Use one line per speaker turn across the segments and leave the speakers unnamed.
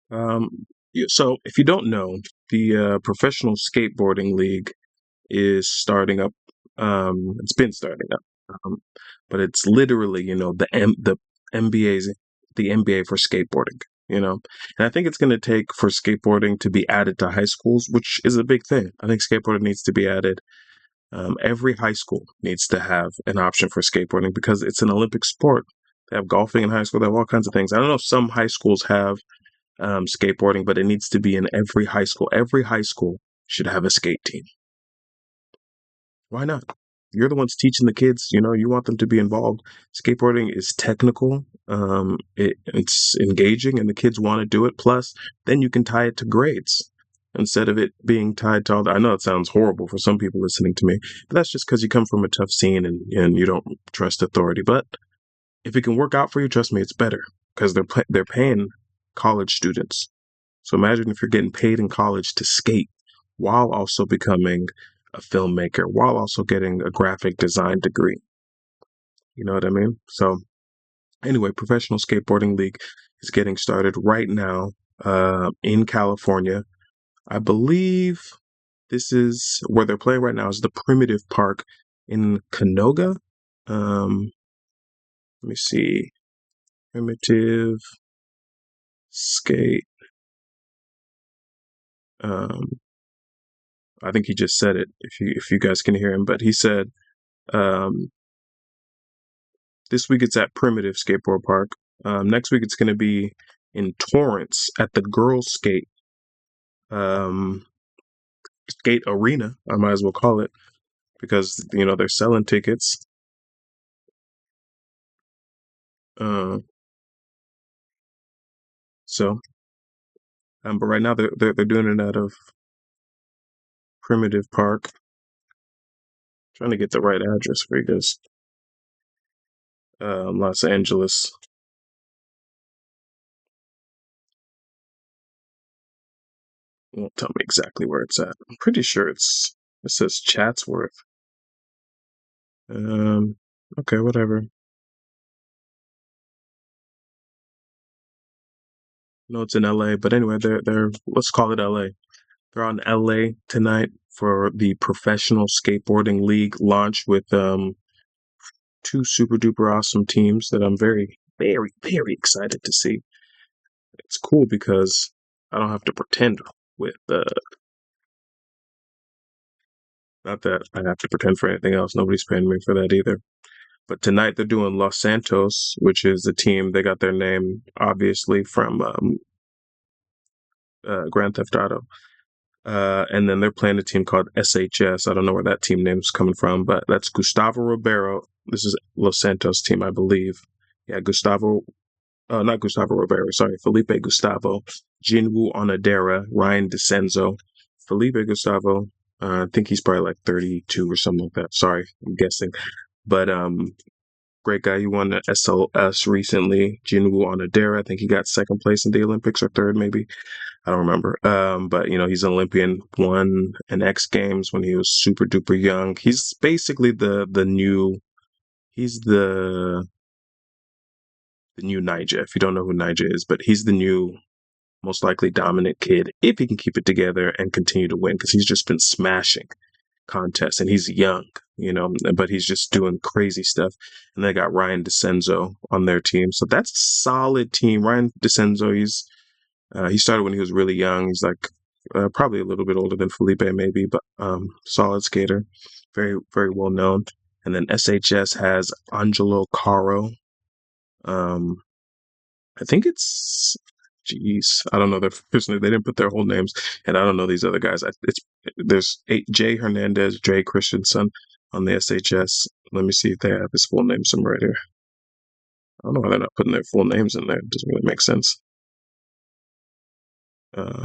Um, so if you don't know, the professional skateboarding league is starting up. It's been starting up, but it's literally, the MBA's the NBA for skateboarding. And I think it's going to take for skateboarding to be added to high schools, which is a big thing. I think skateboarding needs to be added. Every high school needs to have an option for skateboarding because it's an Olympic sport. They have golfing in high school. They have all kinds of things. I don't know if some high schools have skateboarding, but it needs to be in every high school. Every high school should have a skate team. Why not? You're the ones teaching the kids. You want them to be involved. Skateboarding is technical. It's engaging, and the kids want to do it. Plus, then you can tie it to grades instead of it being tied to all that. I know it sounds horrible for some people listening to me, but that's just because you come from a tough scene and you don't trust authority. But if it can work out for you, trust me, it's better because they're paying college students. So imagine if you're getting paid in college to skate while also becoming a filmmaker, while also getting a graphic design degree. You know what I mean? So anyway, Professional Skateboarding League is getting started right now in California. I believe this is where they're playing right now is the Primitive Park in Canoga. Let me see. Primitive Skate. I think he just said it. If you guys can hear him, but he said this week it's at Primitive Skateboard Park. Next week it's going to be in Torrance at the Girls Skate Skate Arena. I might as well call it because they're selling tickets. But right now they're doing it out of Primitive Park. Trying to get the right address for you guys. Los Angeles. Won't tell me exactly where it's at. I'm pretty sure it says Chatsworth. Okay, whatever. No, it's in LA, but anyway, they're let's call it LA. They're on LA tonight for the Professional Skateboarding League launch with two super duper awesome teams that I'm very, very, very excited to see. It's cool because I don't have to pretend with not that I have to pretend for anything else. Nobody's paying me for that either. But tonight they're doing Los Santos, which is a team. They got their name obviously from Grand Theft Auto. And then they're playing a team called SHS. I don't know where that team name's coming from, but that's Gustavo Ribeiro. This is Los Santos team, I believe. Yeah, not Gustavo Ribeiro, sorry, Felipe Gustavo, Ginwoo Onodera, Ryan DeCenzo, Felipe Gustavo. I think he's probably like 32 or something like that. Sorry, I'm guessing. But great guy. He won the SLS recently. Jinwoo Onodera. I think he got second place in the Olympics or third, maybe. I don't remember. But he's an Olympian. Won an X Games when he was super duper young. He's basically the new. He's the new Nyjah. If you don't know who Nyjah is, but he's the new, most likely dominant kid if he can keep it together and continue to win because he's just been smashing contests and he's young, but he's just doing crazy stuff. And they got Ryan DeCenzo on their team, so that's a solid team. Ryan DeCenzo, he started when he was really young. He's like probably a little bit older than Felipe, maybe, but solid skater, very very well known. And then SHS has Angelo Caro. I think it's. Jeez, I don't know their first name. They didn't put their whole names, and I don't know these other guys. There's Jay Hernandez, Jay Christensen on the SHS. Let me see if they have his full name somewhere right here. I don't know why they're not putting their full names in there. It doesn't really make sense. That's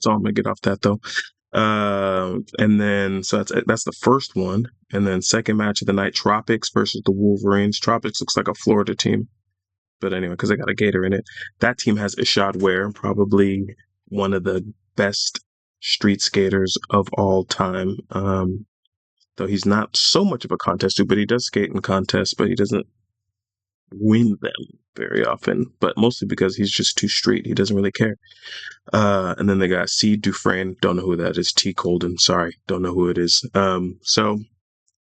all I'm gonna get off that though. And then so that's the first one, and then second match of the night: Tropics versus the Wolverines. Tropics looks like a Florida team. But anyway, because they got a gator in it. That team has Ishod Ware, probably one of the best street skaters of all time. Though he's not so much of a contest dude, but he does skate in contests, but he doesn't win them very often, but mostly because he's just too street. He doesn't really care. And then they got C. Dufresne. Don't know who that is. T. Colden. Sorry. Don't know who it is. So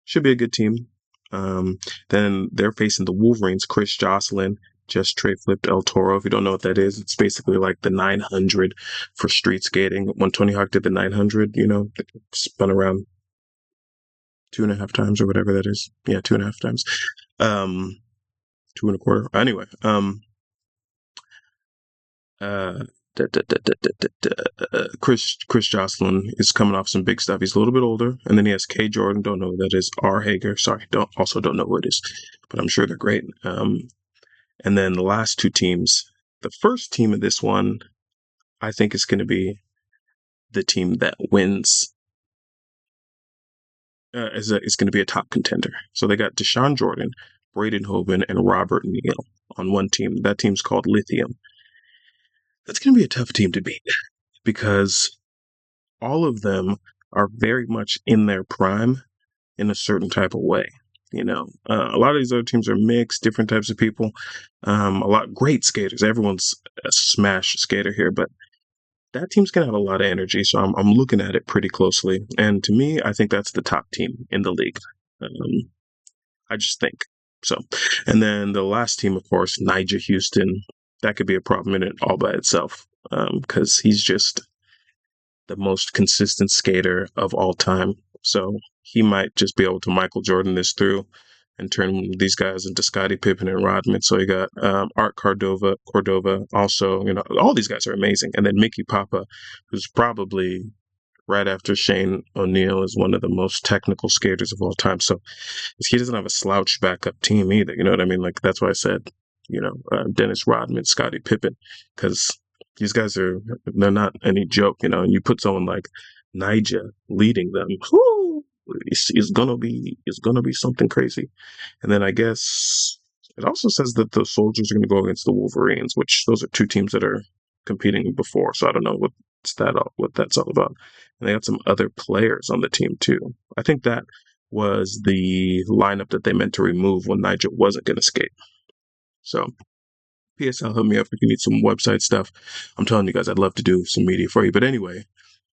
should be a good team. Then they're facing the Wolverines. Chris Jocelyn just trade flipped El Toro. If you don't know what that is, it's basically like the 900 for street skating. When Tony Hawk did the 900, spun around 2.5 times or whatever that is. Yeah, 2.5 times. 2.25. Anyway, uh, Chris Jocelyn is coming off some big stuff. He's a little bit older, and then he has K Jordan. Don't know who that is. R Hager. Sorry, don't know who it is, but I'm sure they're great. And then the last two teams. The first team of this one, I think, is going to be the team that wins. Is going to be a top contender. So they got Dashawn Jordan, Braden Hoban, and Robert Neal on one team. That team's called Lithium. That's going to be a tough team to beat because all of them are very much in their prime in a certain type of way. A lot of these other teams are mixed, different types of people. A lot great skaters. Everyone's a smash skater here, but that team's gonna have a lot of energy. So I'm looking at it pretty closely, and to me, I think that's the top team in the league. I just think so. And then the last team, of course, Nyjah Houston. That could be a problem in it all by itself because he's just the most consistent skater of all time. So he might just be able to Michael Jordan this through and turn these guys into Scottie Pippen and Rodman. So you got Art Cordova. Also, all these guys are amazing. And then Mickey Papa, who's probably right after Shane O'Neill is one of the most technical skaters of all time. So he doesn't have a slouch backup team either. You know what I mean? Like, that's why I said, Dennis Rodman, Scottie Pippen, because these guys they're not any joke, and you put someone like Nyjah leading them, it's gonna be something crazy. And then I guess it also says that the Soldiers are gonna go against the Wolverines, which those are two teams that are competing before, so I don't know what that's all about. And they got some other players on the team too. I think that was the lineup that they meant to remove when Nyjah wasn't gonna skate. So PSL, hit me up if you need some website stuff. I'm telling you guys, I'd love to do some media for you. But anyway,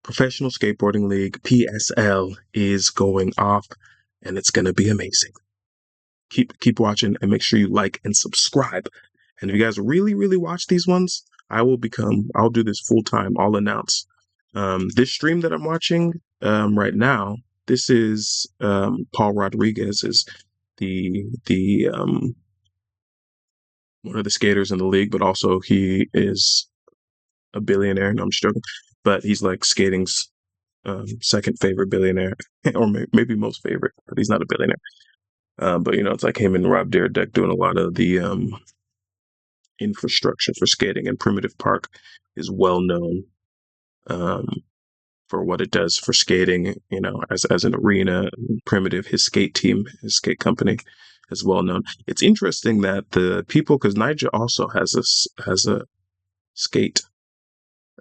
Professional Skateboarding League, PSL, is going off, and it's going to be amazing. Keep watching, and make sure you like and subscribe. And if you guys really, really watch these ones, I'll do this full time. I'll announce. This stream that I'm watching right now, this is Paul Rodriguez, is the one of the skaters in the league, but also he is a billionaire. No, I'm joking. But he's like skating's second favorite billionaire, or maybe most favorite, but he's not a billionaire. But it's like him and Rob Dyrdek doing a lot of the infrastructure for skating, and Primitive Park is well known for what it does for skating, as an arena. Primitive, his skate team, his skate company, is well known. It's interesting that the people, because Nyjah also has a skate,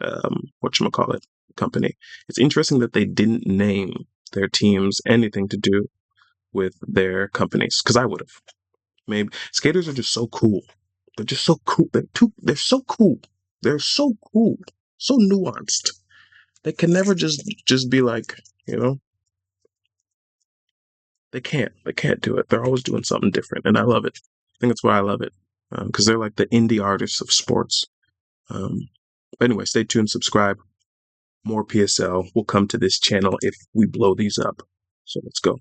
whatchamacallit, company. It's interesting that they didn't name their teams anything to do with their companies, because I would have. Maybe skaters are just so cool. They're just so cool. They're so cool. They're so cool. So nuanced. They can never just be like, they can't do it. They're always doing something different, and I love it. I think that's why I love it, because they're like the indie artists of sports. But anyway, stay tuned, subscribe. More PSL will come to this channel if we blow these up. So let's go.